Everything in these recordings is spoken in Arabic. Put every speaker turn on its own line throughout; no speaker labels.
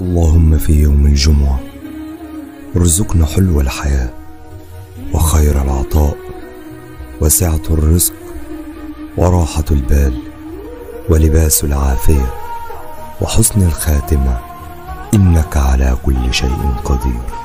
اللهم في يوم الجمعة ارزقنا حلو الحياة وخير العطاء وسعة الرزق وراحة البال ولباس العافية وحسن الخاتمة، إنك على كل شيء قدير.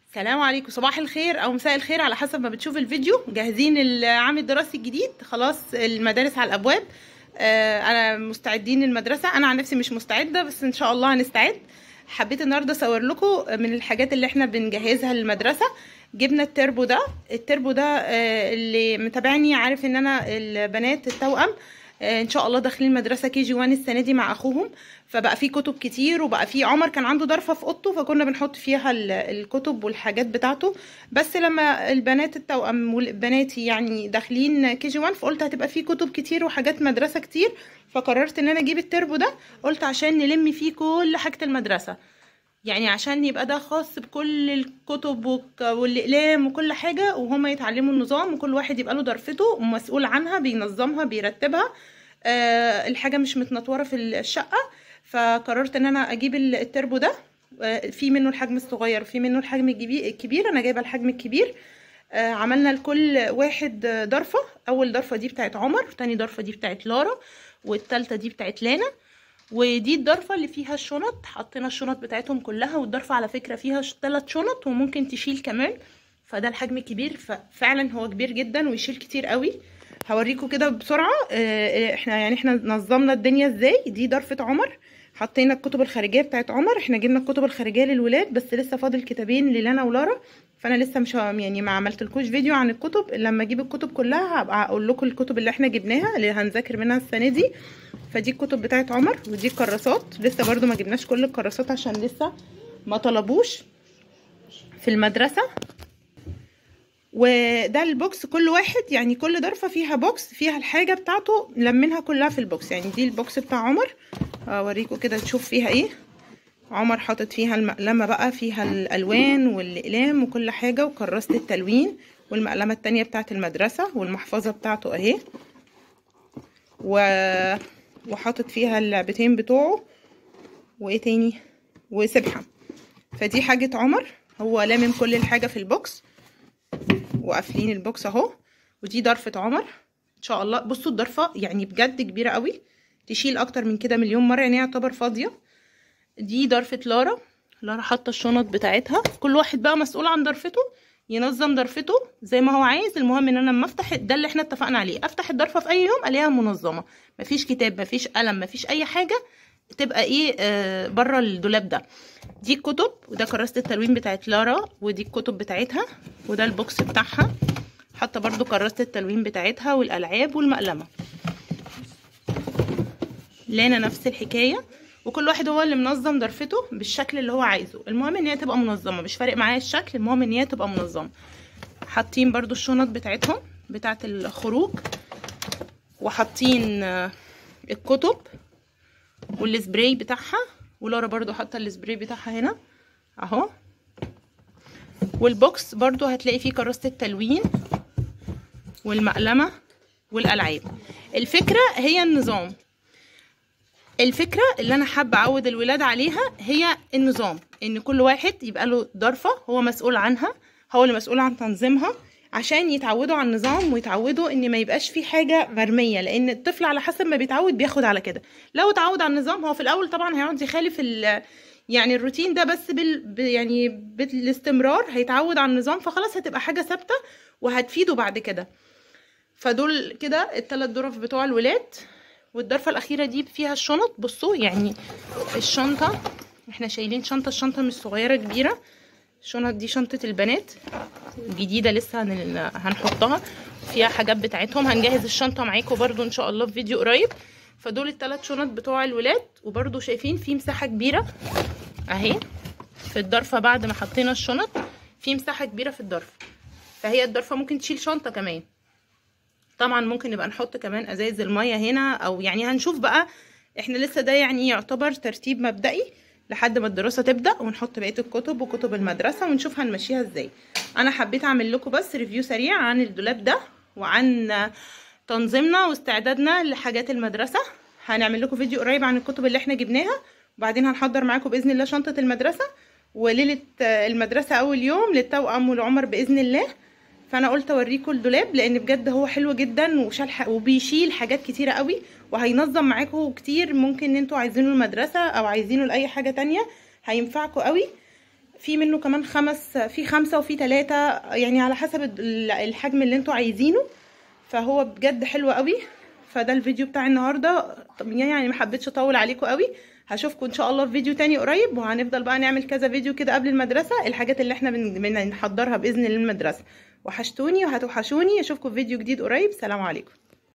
السلام عليكم، صباح الخير او مساء الخير على حسب ما بتشوف الفيديو. جاهزين العام الدراسي الجديد، خلاص المدارس على الابواب. انا مستعدين للمدرسه. انا عن نفسي مش مستعده بس ان شاء الله هنستعد. حبيت النهارده اصور لكم من الحاجات اللي احنا بنجهزها للمدرسه. جبنا التربو ده اللي متابعني عارف ان انا البنات التوأم ان شاء الله داخلين مدرسه كي جي 1 السنه دي مع اخوهم، فبقى في كتب كتير، وبقى في عمر كان عنده ضرفه في اوضته فكنا بنحط فيها الكتب والحاجات بتاعته. بس لما البنات التوأم وبناتي يعني داخلين كي جي 1 فقلت هتبقى في كتب كتير وحاجات مدرسه كتير، فقررت ان انا اجيب التربو ده. قلت عشان نلم فيه كل حاجه المدرسه، يعني عشان يبقى ده خاص بكل الكتب والاقلام وكل حاجه، وهما يتعلموا النظام وكل واحد يبقى له ضرفته ومسؤول عنها، بينظمها بيرتبها. الحاجه مش متنطوره في الشقه، فقررت ان انا اجيب التربو ده. في منه الحجم الصغير وفي منه الحجم الكبير. انا جايبه الحجم الكبير. عملنا لكل واحد ضرفه. اول ضرفه دي بتاعت عمر، تاني ضرفه دي بتاعت لارا، والتالتة دي بتاعت لانا، ودي الضرفه اللي فيها الشنط. حطينا الشنط بتاعتهم كلها، والضرفه على فكره فيها 3 شنط وممكن تشيل كمان، فده الحجم الكبير. ففعلا هو كبير جدا ويشيل كتير قوي. هوريكم كده بسرعه احنا نظمنا الدنيا ازاي. دي ضرفه عمر، حطينا الكتب الخارجيه بتاعت عمر. احنا جبنا الكتب الخارجيه للولاد بس لسه فاضل كتابين للانا ولارا، فانا لسه مش يعني ما عملتلكوش فيديو عن الكتب. لما اجيب الكتب كلها هبقى اقول لكم الكتب اللي احنا جبناها اللي هنذاكر منها السنه دي. فدي الكتب بتاعت عمر، ودي الكراسات. لسه برضو ما جبناش كل الكراسات عشان لسه ما طلبوش في المدرسه. وده البوكس، كل واحد يعني كل ضرفه فيها بوكس فيها الحاجه بتاعته، لمنها كلها في البوكس. يعني دي البوكس بتاع عمر، اوريكم كده تشوف فيها ايه. عمر حاطط فيها المقلمه بقى، فيها الالوان والاقلام وكل حاجه، وكراسه التلوين، والمقلمه التانية بتاعت المدرسه، والمحفظه بتاعته اهي، وحاطط فيها اللعبتين بتوعه، وايه تاني، وسبحه. فدي حاجه عمر، هو لامم كل الحاجه في البوكس، وقافلين البوكس اهو. ودي ضرفه عمر ان شاء الله. بصوا الضرفه يعني بجد كبيره قوي، تشيل اكتر من كده مليون مره، يعني هي يعتبر فاضيه. دي ضرفه لارا. لارا حاطه الشنط بتاعتها، كل واحد بقى مسؤول عن ضرفته، ينظم ضرفته زي ما هو عايز. المهم ان انا لما افتح، ده اللي احنا اتفقنا عليه، افتح الضرفه في اي يوم الاقيها منظمه، مفيش كتاب مفيش قلم مفيش اي حاجه تبقى ايه بره الدولاب ده. دي الكتب، وده كراسه التلوين بتاعت لارا، ودي الكتب بتاعتها، وده البوكس بتاعها. حاطه برده كراسه التلوين بتاعتها والالعاب والمقلمه. لانا نفس الحكايه، وكل واحد هو اللي منظم ضرفته بالشكل اللي هو عايزه. المهم ان هي تبقى منظمه، مش فارق معايا الشكل، المهم ان هي تبقى منظمه. حاطين برده الشنط بتاعتهم بتاعت الخروج، وحاطين الكتب والسبراي بتاعها، ولارا برضو حاطه السبراي بتاعها هنا اهو. والبوكس برضو هتلاقي فيه كراسه التلوين والمقلمه والالعاب. الفكره هي النظام. الفكره اللي انا حابه اعود الولاد عليها هي النظام، ان كل واحد يبقى له ضرفه هو مسؤول عنها، هو اللي مسؤول عن تنظيمها، عشان يتعودوا على النظام ويتعودوا ان ما يبقاش في حاجه مرميه. لان الطفل على حسب ما بيتعود بياخد على كده. لو اتعود على النظام، هو في الاول طبعا هيقعد يخالف يعني الروتين ده، بس يعني بالاستمرار هيتعود على النظام، فخلاص هتبقى حاجه ثابته وهتفيده بعد كده. فدول كده ال3 ضرف بتوع الولاد. والضرفه الاخيره دي فيها الشنط. بصوا يعني الشنطه، احنا شايلين شنطه، الشنطه مش صغيره كبيره. الشنط دي شنطه البنات جديده لسه هنحطها فيها حاجات بتاعتهم. هنجهز الشنطه معاكم برضو ان شاء الله في فيديو قريب. فدول ال3 شنط بتوع الولاد. وبرضو شايفين في مساحه كبيره اهي في الضرفه، بعد ما حطينا الشنط في مساحه كبيره في الضرفه، فهي الضرفه ممكن تشيل شنطه كمان. طبعا ممكن نبقى نحط كمان ازايز الميه هنا، او يعني هنشوف بقى، احنا لسه ده يعني يعتبر ترتيب مبدئي. لحد ما الدراسه تبدا، ونحط بقيه الكتب وكتب المدرسه ونشوف هنمشيها ازاي. انا حبيت اعمل لكم بس ريفيو سريع عن الدولاب ده وعن تنظيمنا واستعدادنا لحاجات المدرسه. هنعمل لكم فيديو قريب عن الكتب اللي احنا جبناها، وبعدين هنحضر معاكم باذن الله شنطه المدرسه، وليله المدرسه اول يوم للتوأم والعمر باذن الله. فانا قلت اوريكم الدولاب لان بجد هو حلو جدا وبيشيل حاجات كتيره قوي، وهينظم معاكم كتير ممكن ان انتوا عايزينه المدرسه او عايزينه لاي حاجه تانية، هينفعكم قوي. في منه كمان في 5 وفي 3، يعني على حسب الحجم اللي انتوا عايزينه. فهو بجد حلو قوي. فده الفيديو بتاع النهارده، يعني ما حبيتش اطول عليكم قوي. هشوفكم ان شاء الله في فيديو تاني قريب، وهنفضل بقى نعمل كذا فيديو كده قبل المدرسه، الحاجات اللي احنا بنحضرها باذن الله للمدرسه. وحشتوني وهتوحشوني. اشوفكم في فيديو جديد قريب. سلام عليكم.